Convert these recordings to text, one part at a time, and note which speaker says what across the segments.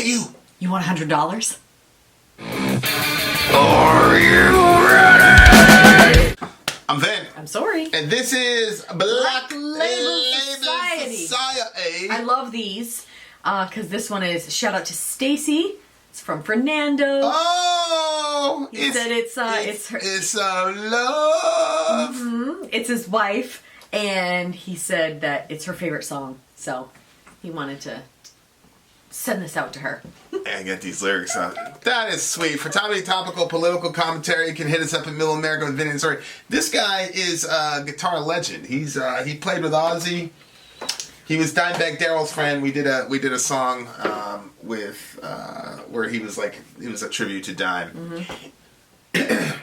Speaker 1: Hey, you.
Speaker 2: You want $100?
Speaker 1: Are you ready? I'm Vin.
Speaker 2: I'm Sori.
Speaker 1: And this is Black Label
Speaker 2: Society. I love these because this one is shout out to Stacy. It's from Fernando.
Speaker 1: Oh,
Speaker 2: he said it's her.
Speaker 1: It's love.
Speaker 2: Mm-hmm. It's his wife, and he said that it's her favorite song. So he wanted to send this out to her.
Speaker 1: And get these lyrics out. That is sweet. For timely, topical, political commentary, you can hit us up in Middle America with Vin and Sori. This guy is a guitar legend. He played with Ozzy. He was Dimebag Darrell's friend. We did a song where he was like, it was a tribute to Dime. Mm-hmm.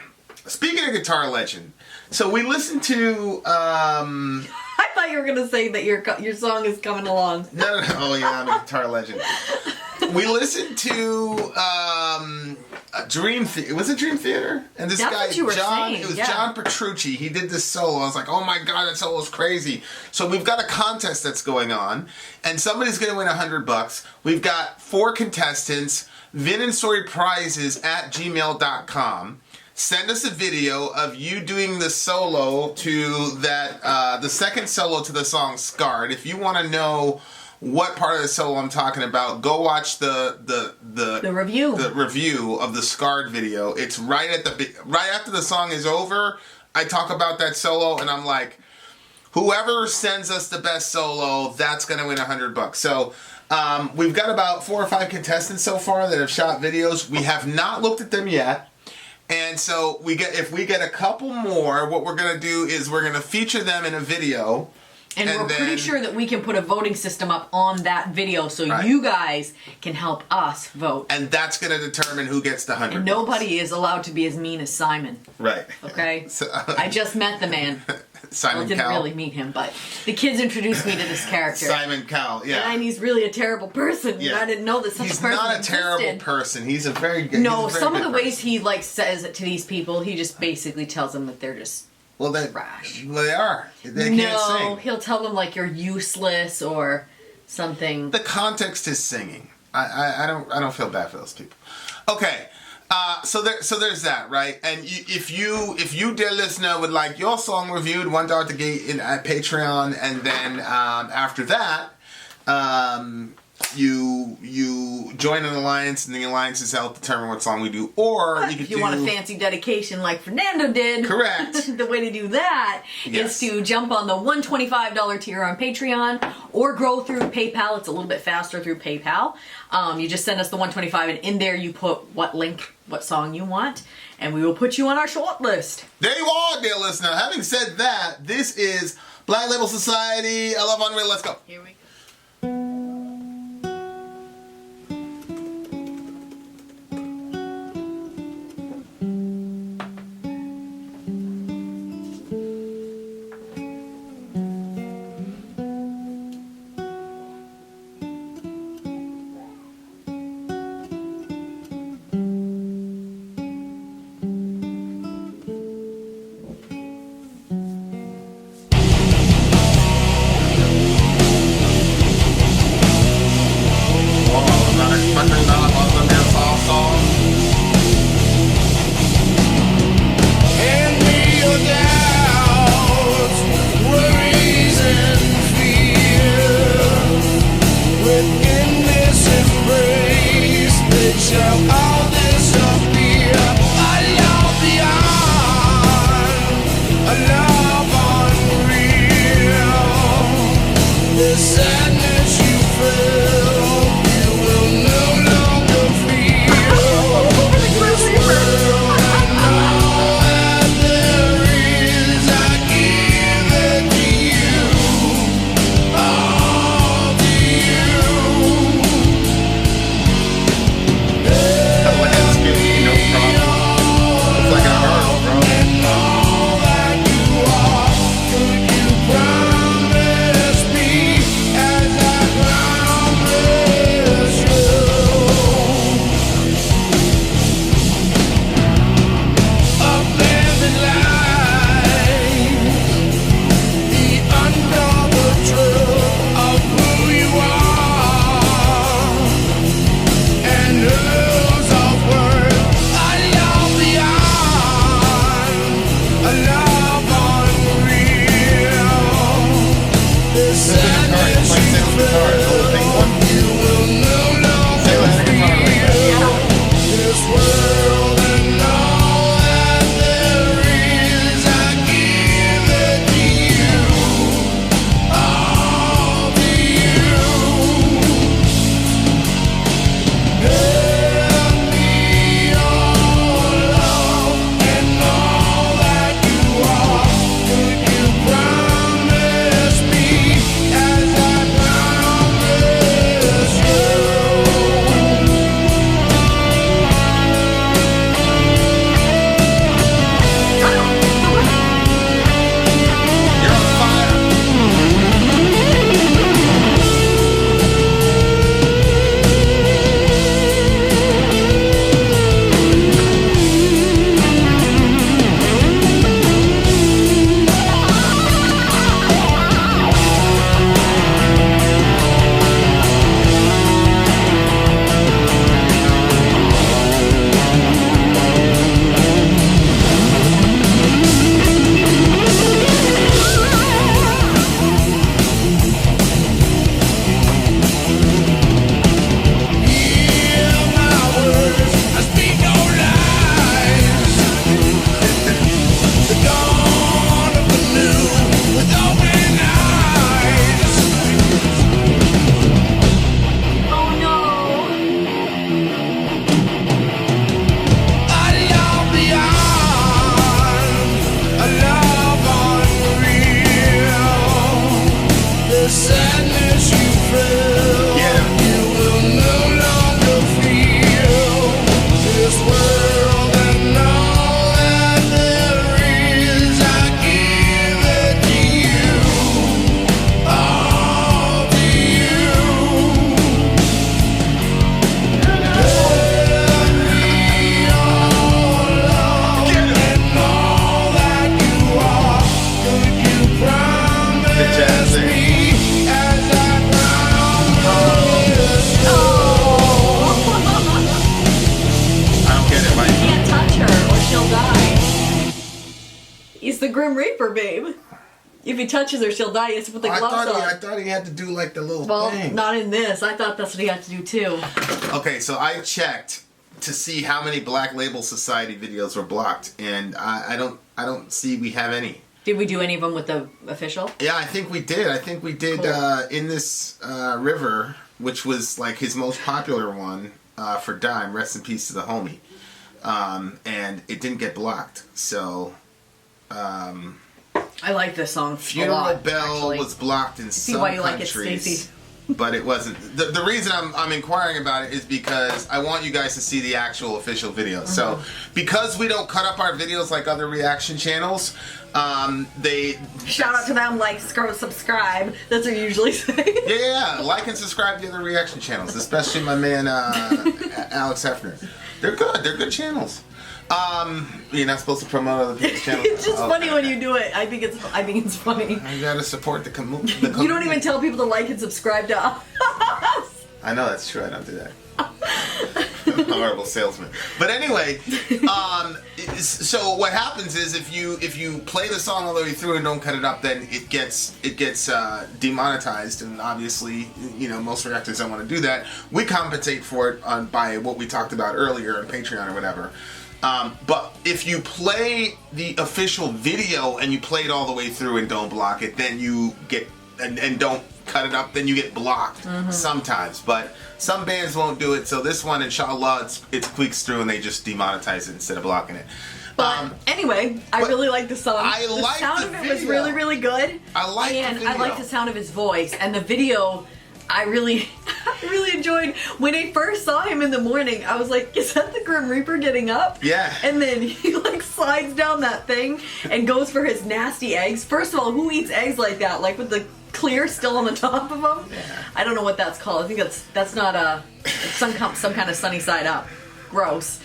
Speaker 1: Speaking of guitar legend, so we listened to.
Speaker 2: I thought you were gonna say that your song is coming along.
Speaker 1: No. Oh yeah, I'm a guitar legend. We listened to Dream Theater. Was it Dream Theater? And this
Speaker 2: That's
Speaker 1: guy,
Speaker 2: what you were
Speaker 1: John,
Speaker 2: saying.
Speaker 1: it was
Speaker 2: Yeah.
Speaker 1: John Petrucci. He did this solo. I was like, oh my god, that solo is crazy. So we've got a contest that's going on, and somebody's going to win $100. We've got 4 contestants. Vin and Sori prizes at gmail.com. Send us a video of you doing the solo to that, the second solo to the song Scarred. If you want to know what part of the solo I'm talking about, go watch the
Speaker 2: review.
Speaker 1: The review of the Scarred video. It's right after the song is over. I talk about that solo, and I'm like, whoever sends us the best solo, that's gonna win $100. So we've got about 4 or 5 contestants so far that have shot videos. We have not looked at them yet. And so if we get a couple more, what we're gonna do is we're gonna feature them in a video.
Speaker 2: And we're pretty sure that we can put a voting system up on that video so you guys can help us vote.
Speaker 1: And that's going to determine who gets the $100.
Speaker 2: And nobody is allowed to be as mean as Simon.
Speaker 1: Right.
Speaker 2: Okay?
Speaker 1: So,
Speaker 2: I just met the man.
Speaker 1: Simon
Speaker 2: Cowell. I didn't really meet him, but the kids introduced me to this character.
Speaker 1: Simon Cowell, yeah.
Speaker 2: And he's really a terrible person. Yeah. I didn't know that such a person existed.
Speaker 1: He's not a terrible person. He's a very good
Speaker 2: No, some of the ways he says it to these people, he just basically tells them that they're just trash.
Speaker 1: Well, they are. They can't sing.
Speaker 2: He'll tell them like you're useless or something.
Speaker 1: The context is singing. I don't feel bad for those people. Okay, so there's that, right? And if you dear listener would like your song reviewed, $1 to get at Patreon, and then after that, you join an alliance, and the alliances help determine what song we do. Or
Speaker 2: if you want a fancy dedication like Fernando did,
Speaker 1: correct.
Speaker 2: The way to do that is to jump on the $125 tier on Patreon, or grow through PayPal. It's a little bit faster through PayPal. You just send us the $125, and in there you put what song you want, and we will put you on our short list.
Speaker 1: There you are, dear listener. Having said that, this is Black Label Society. I love Unreal. Let's go.
Speaker 2: Here we go. Grim Reaper, babe. If he touches her, she'll die. He has to put the gloves on.
Speaker 1: I thought he had to do like the little thing.
Speaker 2: Not in this. I thought that's what he had to do too.
Speaker 1: Okay, so I checked to see how many Black Label Society videos were blocked, and I don't see we have any.
Speaker 2: Did we do any of them with the official?
Speaker 1: Yeah, I think we did. Cool. In This River, which was like his most popular one for Dime. Rest in peace to the homie. And it didn't get blocked. So.
Speaker 2: I like this song.
Speaker 1: Funeral Bell was blocked in some countries. See why you like it, Stacy. But it wasn't. The reason I'm inquiring about it is because I want you guys to see the actual official videos. So, because we don't cut up our videos like other reaction channels, they...
Speaker 2: Shout out to them, like, subscribe. That's what you usually say.
Speaker 1: Yeah, like and subscribe to the other reaction channels, especially my man Alex Hefner. They're good. They're good channels. You're not supposed to promote other people's channels.
Speaker 2: It's just funny when you do it. I think it's funny.
Speaker 1: I gotta support the community.
Speaker 2: You don't even tell people to like and subscribe to us.
Speaker 1: I know that's true. I don't do that. I'm a horrible salesman. But anyway, so what happens is if you play the song all the way through and don't cut it up, then it gets demonetized, and obviously, most reactors don't want to do that. We compensate for it by what we talked about earlier on Patreon or whatever. But if you play the official video and you play it all the way through and don't block it, then you get and don't cut it up, then you get blocked sometimes. But some bands won't do it, so this one, inshallah, it squeaks through and they just demonetize it instead of blocking it.
Speaker 2: But anyway, I really like the song. The sound of it was really, really good.
Speaker 1: I like the video.
Speaker 2: I like the sound of his voice, and the video I really enjoyed. When I first saw him in the morning, I was like, is that the Grim Reaper getting up?
Speaker 1: Yeah.
Speaker 2: And then he slides down that thing and goes for his nasty eggs. First of all, who eats eggs like that? Like with the clear still on the top of them?
Speaker 1: Yeah.
Speaker 2: I don't know what that's called. I think that's not some kind of sunny side up. Gross.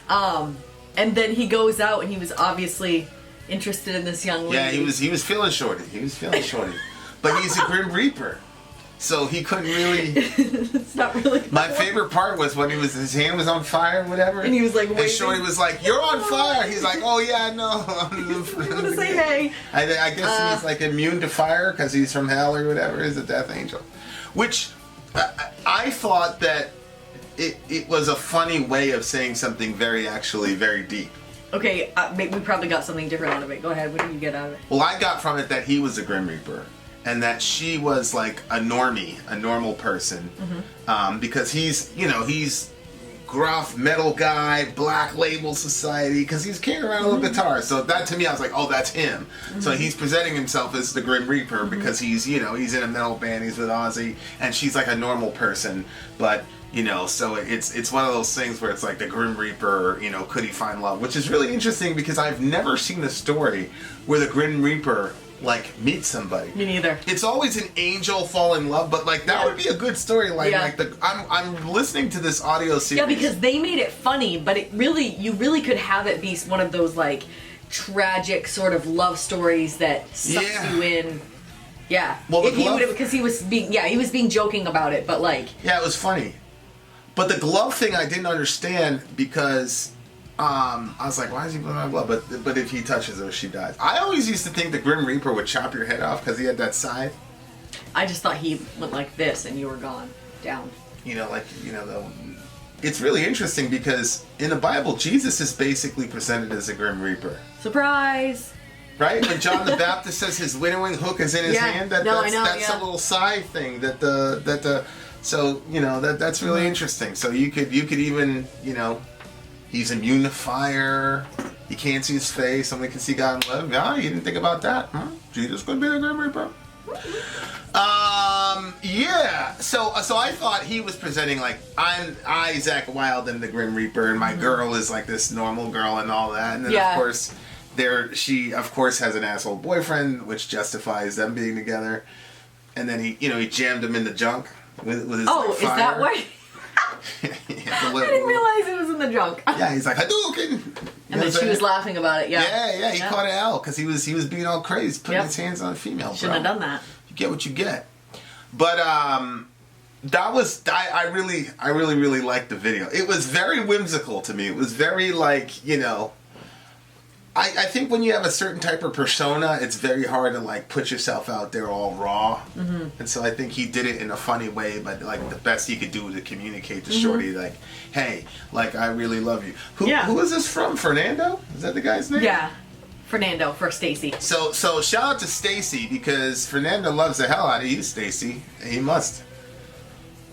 Speaker 2: And then he goes out and he was obviously interested in this young lady.
Speaker 1: Yeah, he was feeling shorty. But he's a Grim Reaper. So he couldn't really.
Speaker 2: It's not really.
Speaker 1: My favorite part was when his hand was on fire, whatever.
Speaker 2: And he was like,
Speaker 1: and Shorty was like, "You're on fire." He's like, "Oh yeah, no."
Speaker 2: I'm gonna say hey.
Speaker 1: I guess he's like immune to fire because he's from hell or whatever. He's a death angel, which I thought that it was a funny way of saying something very deep.
Speaker 2: Okay, we probably got something different out of it. Go ahead. What did you get out of it?
Speaker 1: Well, I got from it that he was a Grim Reaper. And that she was like a normie, a normal person, because he's gruff metal guy, Black Label Society, because he's carrying around a little guitar. So that to me, I was like, oh, that's him. So he's presenting himself as the Grim Reaper because he's in a metal band, he's with Ozzy, and she's like a normal person, but. So it's one of those things where it's like the Grim Reaper, could he find love? Which is really interesting because I've never seen a story where the Grim Reaper meet somebody.
Speaker 2: Me neither.
Speaker 1: It's always an angel fall in love, but that would be a good story. I'm listening to this audio series.
Speaker 2: Yeah, because they made it funny, but you really could have it be one of those tragic sort of love stories that sucks you in. Yeah.
Speaker 1: Well,
Speaker 2: because he was being joking about it, but
Speaker 1: yeah, it was funny. But the glove thing I didn't understand because I was like, why is he putting on glove? But if he touches her, she dies. I always used to think the Grim Reaper would chop your head off because he had that scythe.
Speaker 2: I just thought he went like this and you were gone, down.
Speaker 1: It's really interesting because in the Bible, Jesus is basically presented as a Grim Reaper.
Speaker 2: Surprise!
Speaker 1: Right? When John the Baptist says his winnowing hook is in his hand, that's a little scythe thing So that's really interesting. So you could even he's immune to fire. You can't see his face. Somebody can see God and live. Yeah, you didn't think about that, huh? Jesus could be the Grim Reaper. Yeah. So I thought he was presenting I Zach Wilde and the Grim Reaper, and my girl is this normal girl and all that, and then of course she has an asshole boyfriend, which justifies them being together, and then he jammed him in the junk. With his, fire.
Speaker 2: Is that why? I didn't realize it was in the junk.
Speaker 1: Yeah, he's like, Hadouken!
Speaker 2: And then she was laughing about it,
Speaker 1: Yeah, he caught it out because he was being all crazy, putting his hands on a female.
Speaker 2: Shouldn't have done that.
Speaker 1: You get what you get. But that was I really liked the video. It was very whimsical to me. It was very I think when you have a certain type of persona, it's very hard to like put yourself out there all raw. Mm-hmm. And so I think he did it in a funny way, but like the best he could do to communicate to Shorty, like, hey, like I really love you. Who is this from? Fernando? Is that the guy's name?
Speaker 2: Yeah. Fernando for Stacy.
Speaker 1: So shout out to Stacy because Fernando loves the hell out of you, Stacy. He must.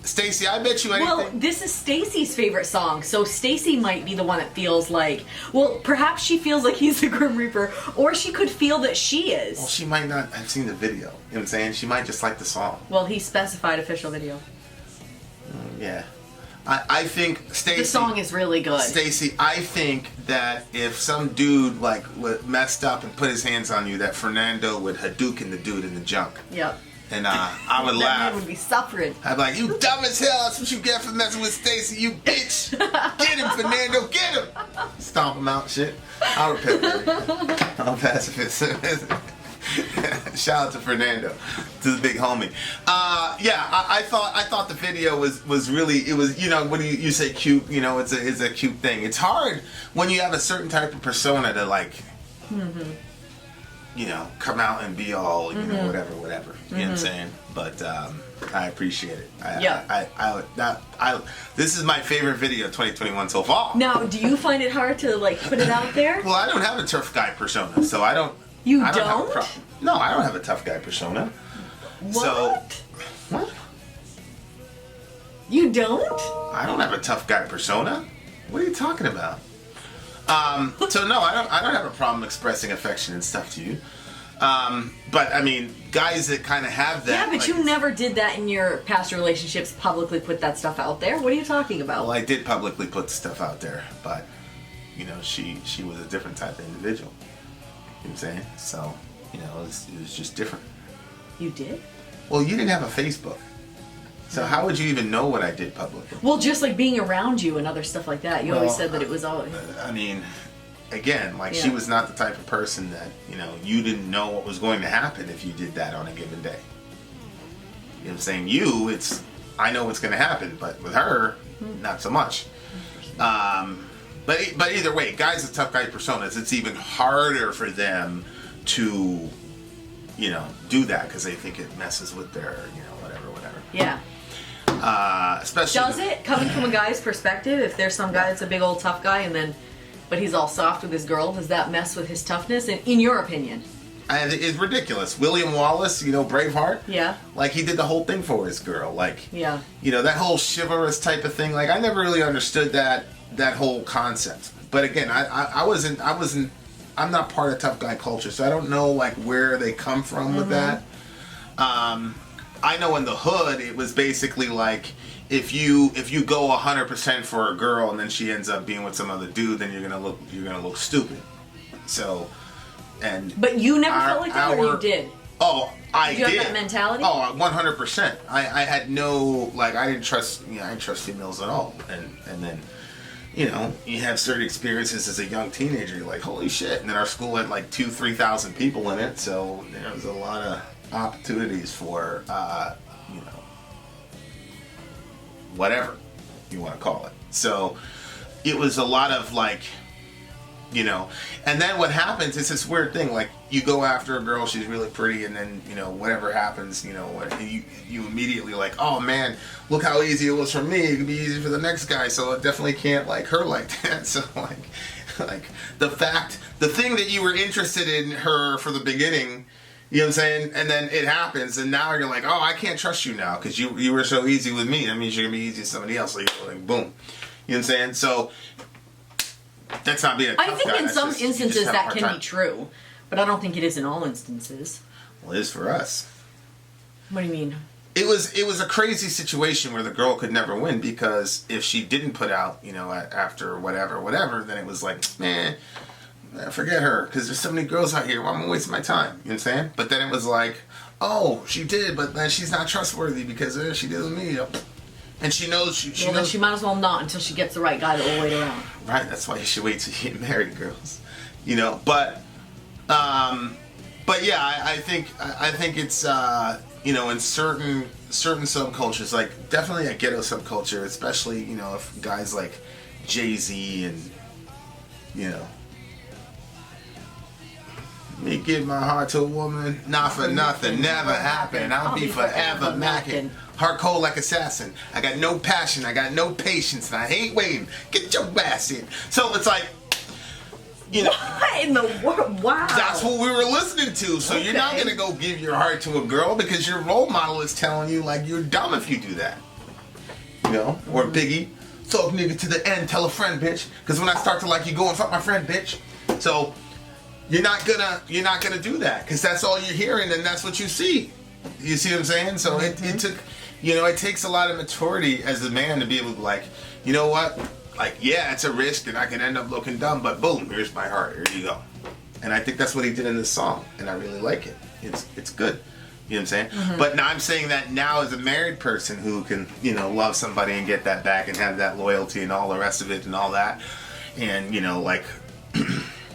Speaker 1: Stacy, I bet you anything.
Speaker 2: Well, this is Stacy's favorite song, so Stacy might be the one that feels like, well, perhaps she feels like he's the Grim Reaper, or she could feel that she is.
Speaker 1: Well, she might not have seen the video. You know what I'm saying? She might just like the song.
Speaker 2: Well, he specified official video.
Speaker 1: Yeah. I think Stacy.
Speaker 2: The song is really good.
Speaker 1: Stacy, I think that if some dude like messed up and put his hands on you, that Fernando would Hadouken the dude in the junk.
Speaker 2: Yep.
Speaker 1: And I would laugh.
Speaker 2: That man would be suffering.
Speaker 1: I'd be like, you dumb as hell. That's what you get for messing with Stacy, you bitch. Get him, Fernando. Get him. Stomp him out, shit. I'll repent. I'll pacifist. Shout out to Fernando, to the big homie. I thought the video was really, it was, you know, when you say cute, you know, it's a cute thing. It's hard when you have a certain type of persona to like, you know, come out and be all, you know, whatever. You know what I'm saying? But I appreciate it. This is my favorite video of 2021 so far.
Speaker 2: Now, do you find it hard to like put it out there?
Speaker 1: Well, I don't have a tough guy persona, so I don't.
Speaker 2: You
Speaker 1: I
Speaker 2: don't?
Speaker 1: have no, I don't have a tough guy persona.
Speaker 2: What?
Speaker 1: So, what?
Speaker 2: You don't?
Speaker 1: I don't have a tough guy persona. What are you talking about? So no, I don't have a problem expressing affection and stuff to you. But I mean, guys that kind of have that.
Speaker 2: Yeah, but
Speaker 1: like,
Speaker 2: you never did that in your past relationships. Publicly put that stuff out there. What are you talking about?
Speaker 1: Well, I did publicly put the stuff out there, but you know, she was a different type of individual. You know what I'm saying? So, you know, it was just different.
Speaker 2: You did?
Speaker 1: Well, you didn't have a Facebook. So how would you even know what I did publicly?
Speaker 2: Well, just like being around you and other stuff like that. You always said that it was always...
Speaker 1: I mean, again, like she was not the type of person that, you know, you didn't know what was going to happen if you did that on a given day. You know what I'm saying? I know what's going to happen, but with her, not so much. But either way, guys with tough guy personas, it's even harder for them to, you know, do that because they think it messes with their, you know, whatever.
Speaker 2: Yeah.
Speaker 1: Especially.
Speaker 2: Does it, coming from a guy's perspective, if there's some guy that's a big old tough guy but he's all soft with his girl, does that mess with his toughness? In your opinion?
Speaker 1: It's ridiculous. William Wallace, you know, Braveheart.
Speaker 2: Yeah. Like
Speaker 1: he did the whole thing for his girl. Like.
Speaker 2: Yeah.
Speaker 1: You know, that whole chivalrous type of thing. Like I never really understood that whole concept. But again, I'm not part of tough guy culture, so I don't know like where they come from with that. I know in the hood it was basically like if you go 100% for a girl and then she ends up being with some other dude, then you're gonna look stupid. So,
Speaker 2: but you never felt like that, or you did?
Speaker 1: Oh, I did.
Speaker 2: Did you have that mentality?
Speaker 1: Oh, 100%. I had no like I didn't trust females at all, and then. You know, you have certain experiences as a young teenager. You're like, holy shit! And then our school had like 2,000-3,000 people in it, so there was a lot of opportunities for, you know, whatever you want to call it. So it was a lot of like, you know, and then what happens is this weird thing. Like you go after a girl, she's really pretty, and then you know whatever happens, you know, you immediately like, oh man, look how easy it was for me. It could be easy for the next guy, so it definitely can't like her like that. So like the thing that you were interested in her for the beginning, you know what I'm saying, and then it happens, and now you're like, oh, I can't trust you now because you were so easy with me. That means you're gonna be easy with somebody else. So you're like, boom, you know what I'm saying? So. That's not being a tough guy.
Speaker 2: I think in
Speaker 1: That's
Speaker 2: some
Speaker 1: just,
Speaker 2: instances that can
Speaker 1: time.
Speaker 2: be true, but I don't think it is in all instances.
Speaker 1: Well, it is for us.
Speaker 2: What do you mean?
Speaker 1: It was a crazy situation where the girl could never win because if she didn't put out, you know, after whatever, then it was like, man, forget her because there's so many girls out here. Why am I wasting my time? You know what I'm saying? But then it was like, oh, she did, but then she's not trustworthy because she did with me. And she knows she knows.
Speaker 2: Then she might as well not until she gets the right guy that will wait around.
Speaker 1: Right, that's why you should wait till you get married, girls. You know, but yeah, I think it's you know, in certain subcultures, like definitely a ghetto subculture, especially, you know, if guys like Jay-Z and, you know, Me give my heart to a woman, not for nothing, never happen. I'll be forever macking. Heart cold like assassin. I got no passion, I got no patience, and I hate waiting. Get your ass in. So it's like, you know.
Speaker 2: What in the world? Wow.
Speaker 1: That's what we were listening to. So you're not gonna go give your heart to a girl because your role model is telling you like you're dumb if you do that. You know? Or Biggie, talk nigga to the end, tell a friend, bitch. Because when I start to like you, go and fuck my friend, bitch. So you're not gonna do that because that's all you're hearing and that's what you see. You see what I'm saying? So it took, you know, it takes a lot of maturity as a man to be able to like, you know what? Like, yeah, it's a risk and I can end up looking dumb, but boom, here's my heart. Here you go. And I think that's what he did in this song, and I really like it. It's good. You know what I'm saying? But now I'm saying that now as a married person who can, you know, love somebody and get that back and have that loyalty and all the rest of it and all that, and you know, like.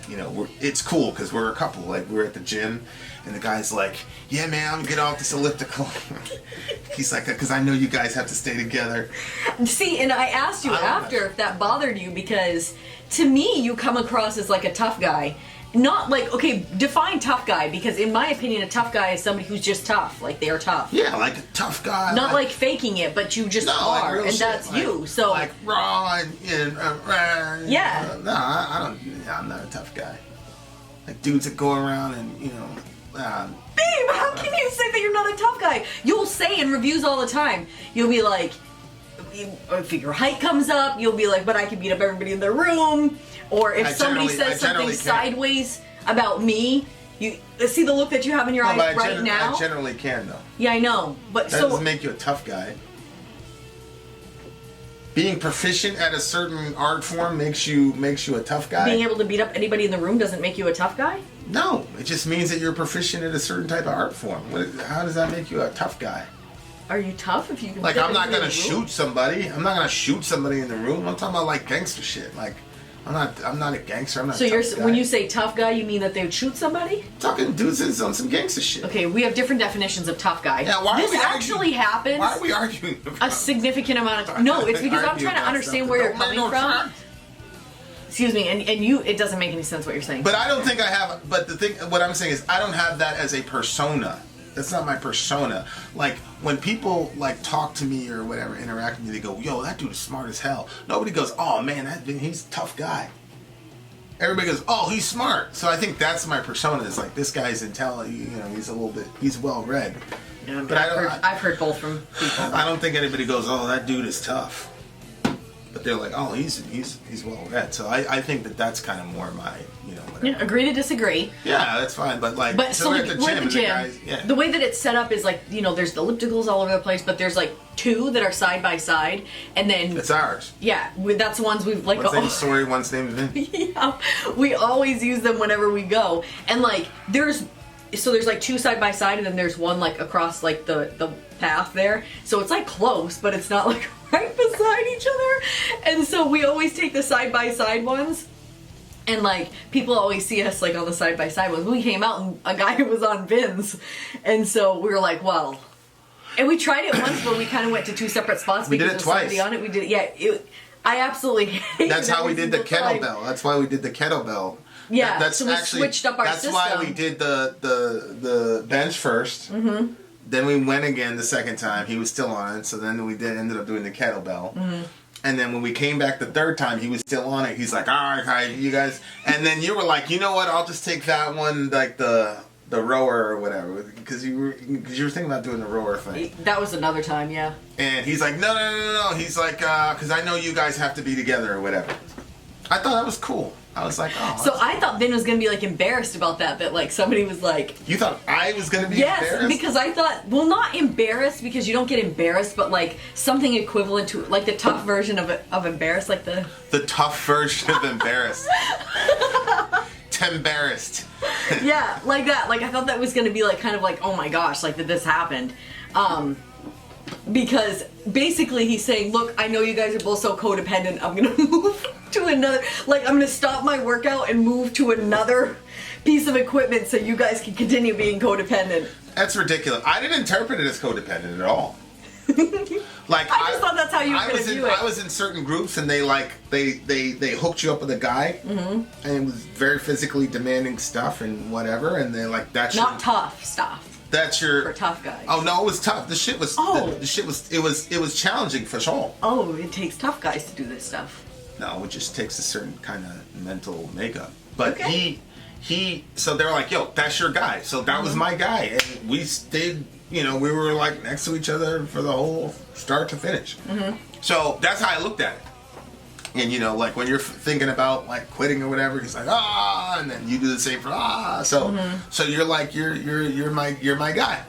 Speaker 1: You know, it's cool because we're a couple. Like, we're at the gym, and the guy's like, yeah, man, I'm gonna get off this elliptical. He's like, because I know you guys have to stay together.
Speaker 2: See, and I asked you after if that bothered you because, to me, you come across as like a tough guy. Not like, okay, define tough guy, because in my opinion, a tough guy is somebody who's just tough. Like, they are tough.
Speaker 1: Yeah, like a tough guy.
Speaker 2: Not like faking it, but you just are, and that's like, you. So
Speaker 1: like raw and
Speaker 2: yeah.
Speaker 1: No, I don't. I'm not a tough guy. Like dudes that go around and you know.
Speaker 2: Babe, how can you say that you're not a tough guy? You'll say in reviews all the time. You'll be like, if your height comes up, you'll be like, but I can beat up everybody in the room. Or if somebody says something sideways about me, you see the look that you have in your eyes right now?
Speaker 1: I generally can, though.
Speaker 2: Yeah, I know. But
Speaker 1: that doesn't make you a tough guy. Being proficient at a certain art form makes you a tough guy.
Speaker 2: Being able to beat up anybody in the room doesn't make you a tough guy?
Speaker 1: No, it just means that you're proficient at a certain type of art form. How does that make you a tough guy?
Speaker 2: Are you tough if you can?
Speaker 1: Like, I'm not gonna shoot somebody. I'm not gonna shoot somebody in the room. I'm talking about like gangster shit. Like, I'm not a gangster. I'm not. So
Speaker 2: when you say tough guy, you mean that they would shoot somebody?
Speaker 1: I'm talking dudes on some gangster shit.
Speaker 2: Okay, we have different definitions of tough guy.
Speaker 1: Yeah, why
Speaker 2: this actually happens.
Speaker 1: Why are we arguing?
Speaker 2: A significant amount of time. No, it's because I'm trying to understand where you're coming from. Excuse me, and you, it doesn't make any sense what you're saying.
Speaker 1: But I don't think I have. But the thing, what I'm saying is, I don't have that as a persona. That's not my persona. Like, when people, like, talk to me or whatever, interact with me, they go, yo, that dude is smart as hell. Nobody goes, oh, man, he's a tough guy. Everybody goes, oh, he's smart. So I think that's my persona. Is like, this guy's intelligent, you know, he's well-read.
Speaker 2: Yeah, but I've heard both from people.
Speaker 1: I don't think anybody goes, oh, that dude is tough. But they're like, oh, he's well-read. So I think that's kind of more my, you know, whatever.
Speaker 2: Yeah, agree to disagree.
Speaker 1: Yeah, that's fine. But like,
Speaker 2: so we're at the gym. The way that it's set up is like, you know, there's the ellipticals all over the place, but there's like two that are side by side, and then
Speaker 1: it's ours.
Speaker 2: Yeah, that's the ones we've like.
Speaker 1: One's named Sori, one's named Vin.
Speaker 2: Yeah, we always use them whenever we go, and like there's like two side by side, and then there's one like across like the path there. So it's like close, but it's not like right beside each other. And so we always take the side by side ones. And like people always see us like on the side by side ones. We came out and a guy was on Vin's, and so we were like, well. And we tried it once where we kind of went to two separate spots because there was somebody on it. We did it. Yeah, I absolutely hate it.
Speaker 1: That's how we did the kettlebell. That's why we did the kettlebell.
Speaker 2: Yeah, so we switched up our system.
Speaker 1: That's why we did the bench first. Mm-hmm. Then we went again the second time. He was still on it, so then we ended up doing the kettlebell. Mm-hmm. And then when we came back the third time, he was still on it. He's like, all right, you guys. And then you were like, you know what? I'll just take that one, like the rower or whatever, because you were thinking about doing the rower thing.
Speaker 2: That was another time, yeah.
Speaker 1: And he's like, no. He's like, because I know you guys have to be together or whatever. I thought that was cool. I was like, oh.
Speaker 2: So I thought Vin was going to be like embarrassed about that like somebody was like.
Speaker 1: You thought I was going to be embarrassed?
Speaker 2: Yes, because I thought, well, not embarrassed because you don't get embarrassed, but like something equivalent to like the tough version of embarrassed, like the.
Speaker 1: The tough version of embarrassed. Tembarrassed.
Speaker 2: Yeah, like that. Like I thought that was going to be like kind of like, oh my gosh, like that this happened. Because basically he's saying, look, I know you guys are both so codependent, I'm going to move to another, like I'm going to stop my workout and move to another piece of equipment so you guys can continue being codependent.
Speaker 1: That's ridiculous. I didn't interpret it as codependent at all. Like
Speaker 2: I just thought that's how you were going to do it.
Speaker 1: I was in certain groups and they hooked you up with a guy, and it was very physically demanding stuff and whatever, and they're like, that's
Speaker 2: not tough stuff.
Speaker 1: That's your
Speaker 2: for tough guys.
Speaker 1: Oh no, it was tough. The shit was.
Speaker 2: Oh.
Speaker 1: The shit was. It was challenging for sure.
Speaker 2: Oh, it takes tough guys to do this stuff.
Speaker 1: No, it just takes a certain kind of mental makeup. But
Speaker 2: okay.
Speaker 1: he. So they're like, yo, that's your guy. So that was my guy, and we stayed. You know, we were like next to each other for the whole start to finish. So that's how I looked at it. And you know, like when you're thinking about like quitting or whatever, he's like, ah, and then you do the same for So so you're like you're my guy.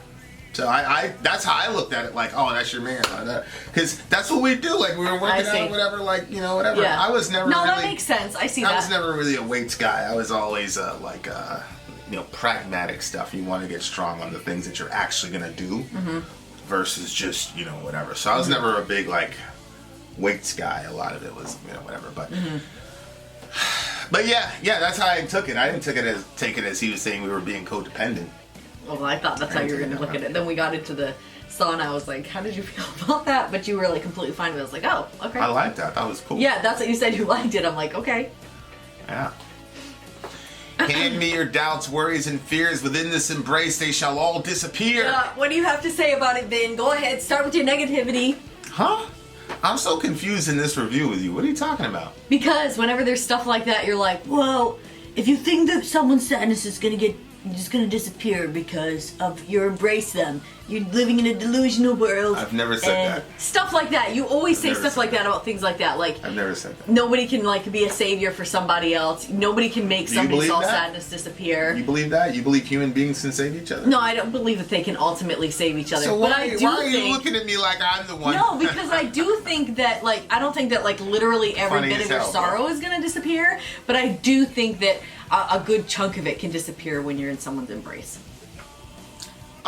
Speaker 1: So I that's how I looked at it. Like, oh, that's your man, because that's what we do. Like we were working out, whatever. Like you know, whatever.
Speaker 2: Yeah.
Speaker 1: I was never.
Speaker 2: No,
Speaker 1: really,
Speaker 2: that makes sense. I see that.
Speaker 1: I was never really a weights guy. I was always you know, pragmatic stuff. You want to get strong on the things that you're actually gonna do, versus just you know whatever. So I was never a big like weights guy. A lot of it was you know whatever. But yeah, that's how I took it. I didn't take it as he was saying we were being codependent.
Speaker 2: Well, I thought that's how you were going to look at it. Then we got into the sauna. I was like, how did you feel about that? But you were like completely fine with it. I was like, oh, okay.
Speaker 1: I liked that. That was cool.
Speaker 2: Yeah, that's what you said. You liked it. I'm like, okay.
Speaker 1: Yeah. Hand me your doubts, worries, and fears. Within this embrace, they shall all disappear.
Speaker 2: What do you have to say about it, Vin? Go ahead. Start with your negativity.
Speaker 1: Huh? I'm so confused in this review with you. What are you talking about?
Speaker 2: Because whenever there's stuff like that, you're like, well, if you think that someone's sadness is going to just gonna disappear because of you embrace them. You're living in a delusional world.
Speaker 1: I've never said that.
Speaker 2: Stuff like that. You always say stuff like that about things like that. Like
Speaker 1: I've never said that.
Speaker 2: Nobody can like be a savior for somebody else. Nobody can make somebody's all sadness disappear.
Speaker 1: You believe that? You believe human beings can save each other?
Speaker 2: No, I don't believe that they can ultimately save each other.
Speaker 1: So
Speaker 2: but
Speaker 1: why are you looking at me like I'm the one?
Speaker 2: No, because I do think that like I don't think that like literally every bit of your sorrow is gonna disappear. But I do think that a good chunk of it can disappear when you're in someone's embrace.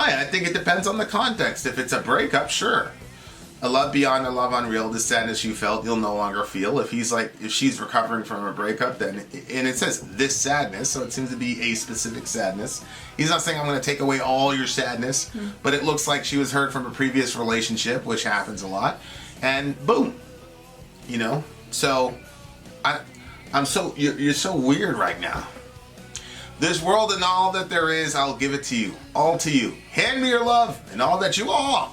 Speaker 1: I think it depends on the context. If it's a breakup, sure. A love beyond a love unreal, the sadness you felt, you'll no longer feel. If she's recovering from a breakup, then, and it says this sadness, so it seems to be a specific sadness. He's not saying I'm going to take away all your sadness, but it looks like she was hurt from a previous relationship, which happens a lot, and boom, you know. So, you're so weird right now. This world and all that there is, I'll give it to you. All to you. Hand me your love and all that you are.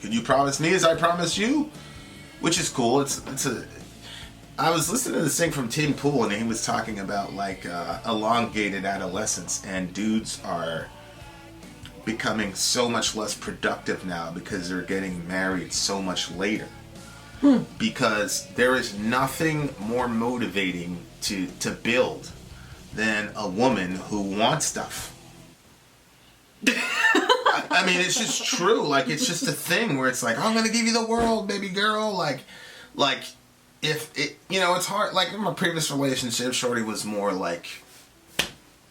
Speaker 1: Can you promise me as I promise you? Which is cool. I was listening to this thing from Tim Pool, and he was talking about like elongated adolescence, and dudes are becoming so much less productive now because they're getting married so much later. Because there is nothing more motivating to build than a woman who wants stuff. I mean, it's just true. Like, it's just a thing where it's like, oh, I'm gonna give you the world, baby girl. Like, if it, you know, it's hard. Like in my previous relationship, Shorty was more like,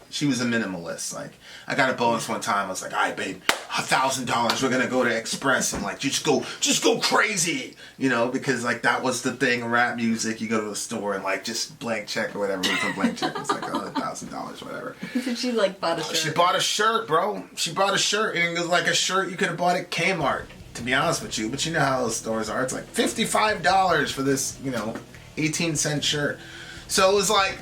Speaker 1: she was a minimalist. Like, I got a bonus one time. I was like, all right, babe, $1,000. We're gonna go to Express and like just go crazy, you know, because like that was the thing. Rap music, you go to a store and like just blank check or whatever. It's a blank check. It's like $1,000, whatever.
Speaker 2: She like bought a shirt.
Speaker 1: She bought a shirt, bro. She bought a shirt, and it was like a shirt you could have bought at Kmart. To be honest with you, but you know how those stores are. It's like $55 for this, you know, 18-cent shirt. So it was like.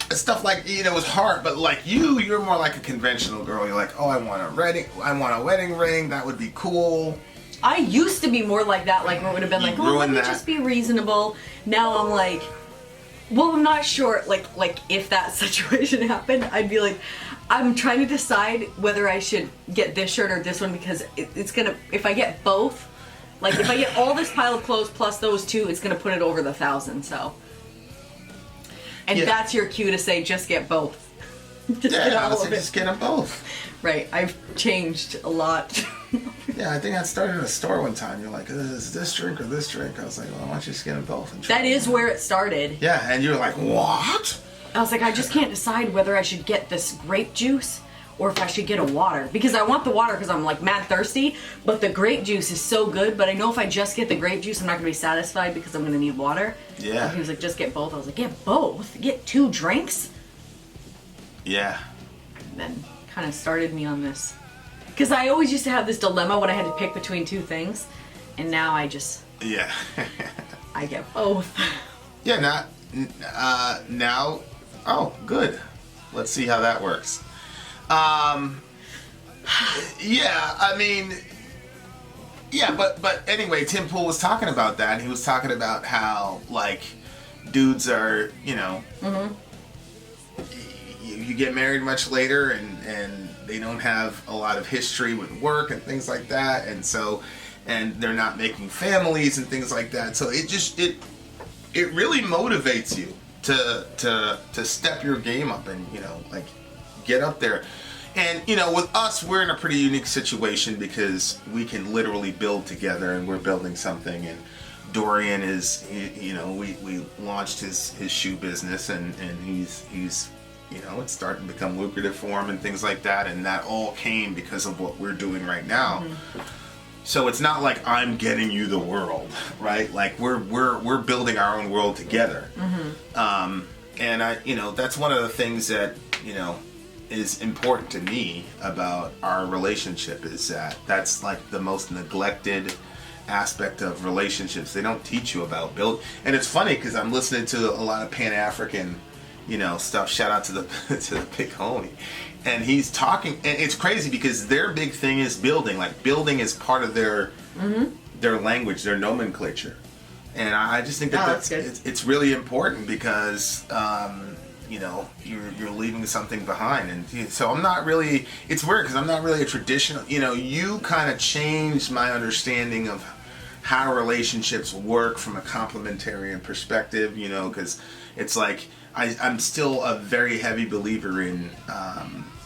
Speaker 1: Stuff like, you know, it was hard, but like you're more like a conventional girl. You're like, oh, I want a wedding ring. That would be cool.
Speaker 2: I used to be more like that, like where it would have been like, oh, let me just be reasonable. Now I'm like, well, I'm not sure. Like if that situation happened, I'd be like, I'm trying to decide whether I should get this shirt or this one because it's gonna. If I get both, like if I get all this pile of clothes plus those two, it's gonna put it over the 1,000. So. And that's your cue to say, just get both.
Speaker 1: Just get them both.
Speaker 2: Right, I've changed a lot.
Speaker 1: Yeah, I think I started in a store one time. You're like, is this drink or this drink? I was like, well, why don't you just get them both? And
Speaker 2: that is where it started.
Speaker 1: Yeah, and you were like, what?
Speaker 2: I was like, I just can't decide whether I should get this grape juice or if I should get a water. Because I want the water because I'm like mad thirsty, but the grape juice is so good, but I know if I just get the grape juice, I'm not going to be satisfied because I'm going to need water.
Speaker 1: Yeah.
Speaker 2: And he was like, just get both. I was like, get both? Get 2 drinks?
Speaker 1: Yeah.
Speaker 2: And then kind of started me on this. Because I always used to have this dilemma when I had to pick between 2 things. And now I just...
Speaker 1: Yeah.
Speaker 2: I get both.
Speaker 1: Yeah, now... Oh, good. Let's see how that works. Yeah, I mean... Yeah, but anyway, Tim Pool was talking about that. And he was talking about how, like, dudes are, you know... Mm-hmm. You get married much later, and they don't have a lot of history with work and things like that, and so... And they're not making families and things like that. So it really motivates you to step your game up and, you know, like, get up there. And, you know, with us, we're in a pretty unique situation because we can literally build together, and we're building something. And Dorian is, you know, we launched his shoe business, and he's you know, it's starting to become lucrative for him and things like that. And that all came because of what we're doing right now. Mm-hmm. So it's not like I'm getting you the world, right? Like we're building our own world together. Mm-hmm. And I, you know, that's one of the things that, you know, is important to me about our relationship, is that that's like the most neglected aspect of relationships. They don't teach you about build. And it's funny because I'm listening to a lot of Pan-African, you know, stuff. Shout out to the big homie. And he's talking, and it's crazy because their big thing is building. Like, building is part of their language, their nomenclature. And I just think that it's really important because, you know, you're leaving something behind. And so I'm not really, it's weird because I'm not really a traditional, you know, you kind of changed my understanding of how relationships work from a complementarian perspective, you know, because it's like, I'm still a very heavy believer in,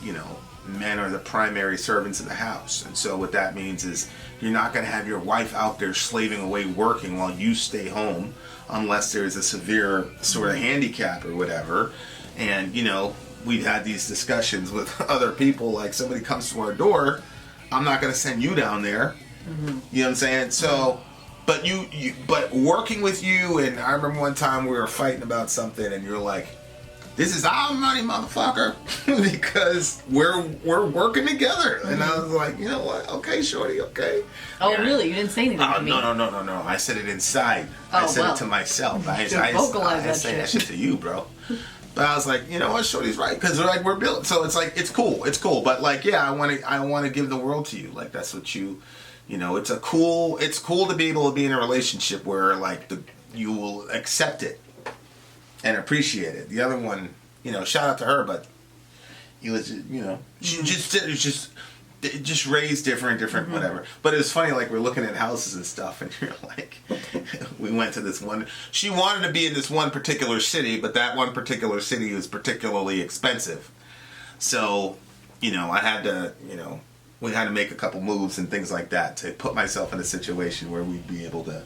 Speaker 1: you know, men are the primary servants of the house. And so what that means is you're not going to have your wife out there slaving away working while you stay home unless there's a severe sort of handicap or whatever. And, you know, we've had these discussions with other people, like somebody comes to our door, I'm not going to send you down there. Mm-hmm. You know what I'm saying? So... But but working with you, and I remember one time we were fighting about something, and you're like, "This is our money, motherfucker," because we're working together. Mm-hmm. And I was like, you know what? Okay, shorty, okay.
Speaker 2: Oh, yeah. Really? You didn't say anything to me?
Speaker 1: No. I said it inside. I said it to myself. I say that shit to you, bro. But I was like, you know what? Shorty's right, because like we're built. So it's like it's cool. But like, yeah, I want to give the world to you. Like that's what you. You know, it's cool to be able to be in a relationship where like you will accept it and appreciate it. The other one, you know, shout out to her, but it was, you know, she just raised different, mm-hmm. whatever. But it was funny, like we're looking at houses and stuff, and you're like, we went to this one. She wanted to be in this one particular city, but that one particular city was particularly expensive. So, you know, I had to, you know. We had to make a couple moves and things like that to put myself in a situation where we'd be able to,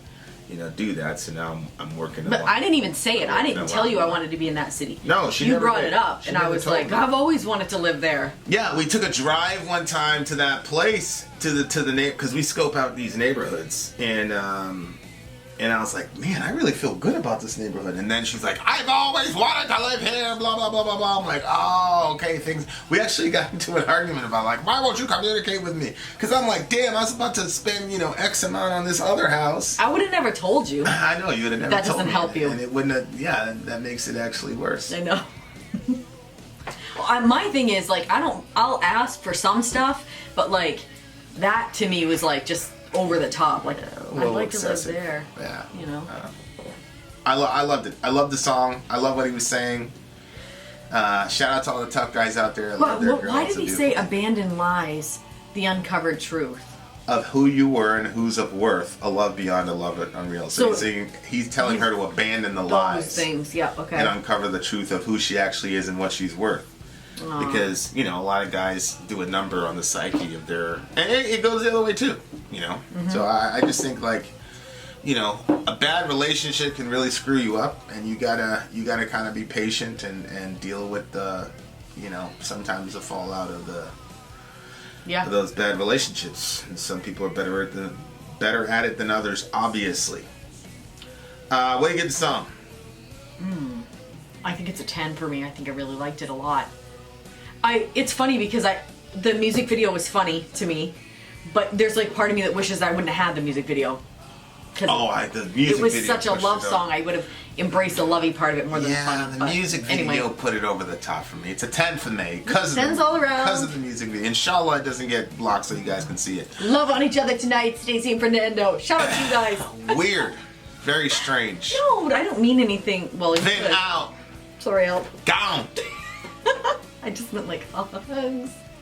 Speaker 1: you know, do that. So now I'm working.
Speaker 2: But I didn't even say it. I didn't tell you I wanted to be in that city.
Speaker 1: No, she
Speaker 2: you
Speaker 1: never
Speaker 2: brought
Speaker 1: did.
Speaker 2: It up, and I was like, I've always wanted to live there.
Speaker 1: Yeah, we took a drive one time to that place to the because we scope out these neighborhoods, and I was like, man, I really feel good about this neighborhood. And then she's like, I've always wanted to live here, blah, blah, blah, blah, blah. I'm like, oh, okay, we actually got into an argument about, like, why won't you communicate with me? Because I'm like, damn, I was about to spend, you know, X amount on this other house.
Speaker 2: I would have never told you.
Speaker 1: I know, you would have never told me.
Speaker 2: That doesn't help you.
Speaker 1: And it wouldn't have, yeah, that makes it actually worse.
Speaker 2: I know. Well, my thing is, like, I'll ask for some stuff, but, like, that to me was, like, just over the top. Like, I'd like
Speaker 1: excessive.
Speaker 2: To live there.
Speaker 1: Yeah.
Speaker 2: You know?
Speaker 1: I loved it. I loved the song. I love what he was saying. Shout out to all the tough guys out there.
Speaker 2: Why did he say abandon lies, the uncovered truth?
Speaker 1: Of who you were and who's of worth, a love beyond a love unreal. So he's telling her to abandon the lies.
Speaker 2: Those things, yeah, okay.
Speaker 1: And uncover the truth of who she actually is and what she's worth. Aww. Because, you know, a lot of guys do a number on the psyche of their... And it goes the other way, too, you know? Mm-hmm. So I just think, like, you know, a bad relationship can really screw you up, and you gotta kind of be patient and deal with the, you know, sometimes the fallout of of those bad relationships. And some people are better at it than others, obviously. What do you give the song?
Speaker 2: I think it's a 10 for me. I think I really liked it a lot. It's funny because the music video was funny to me, But there's like part of me that wishes I wouldn't have had the music video.
Speaker 1: The music
Speaker 2: it was
Speaker 1: video
Speaker 2: such a love song. I would have embraced the lovey part of it more than the fun.
Speaker 1: The music video put it over the top for me. It's a 10 for me. Tens
Speaker 2: all around.
Speaker 1: Because of the music video. Inshallah, it doesn't get blocked so you guys can see it.
Speaker 2: Love on each other tonight, Stacy and Fernando. Shout out to you guys.
Speaker 1: Weird. Very strange.
Speaker 2: No, I don't mean anything. Well,
Speaker 1: Vin out.
Speaker 2: Sorry, out.
Speaker 1: Gone.
Speaker 2: I just meant like hugs.